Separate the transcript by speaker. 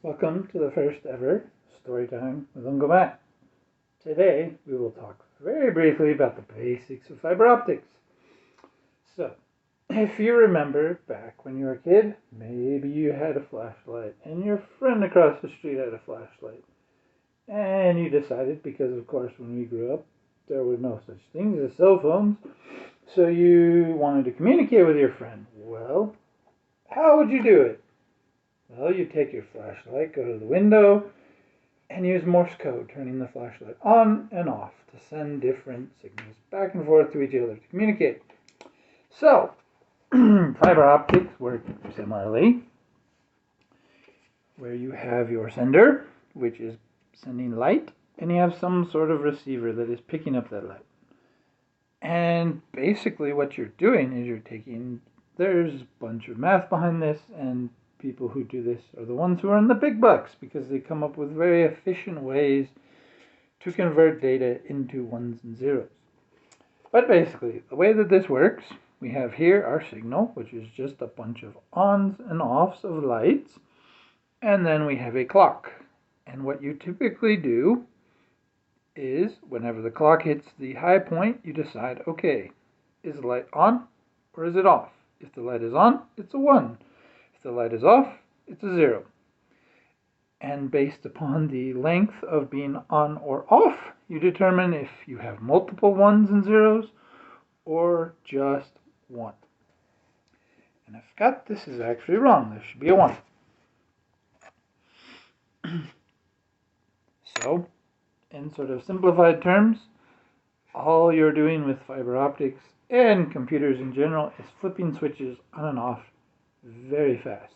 Speaker 1: Welcome to the first ever story time with Uncle Matt. Today we will talk very briefly about the basics of fiber optics. So, if you remember back when you were a kid, maybe you had a flashlight and your friend across the street had a flashlight. And you decided, because of course when we grew up there were no such things as cell phones, so you wanted to communicate with your friend. Well, how would you do it? Well, you take your flashlight, go to the window, and use Morse code, turning the flashlight on and off to send different signals back and forth to each other to communicate. So, fiber optics work similarly, where you have your sender, which is sending light, and you have some sort of receiver that is picking up that light. And basically what you're doing is there's a bunch of math behind this, and people who do this are the ones who earn the big bucks because they come up with very efficient ways to convert data into ones and zeros. But basically, the way that this works, we have here our signal, which is just a bunch of ons and offs of lights, and then we have a clock. And what you typically do is, whenever the clock hits the high point, you decide, okay, is the light on or is it off? If the light is on, it's a 1. If the light is off, it's a 0. And based upon the length of being on or off, you determine if you have multiple 1s and 0s or just 1. And I forgot, this is actually wrong. There should be a 1. So, in sort of simplified terms, all you're doing with fiber optics and computers in general is flipping switches on and off very fast.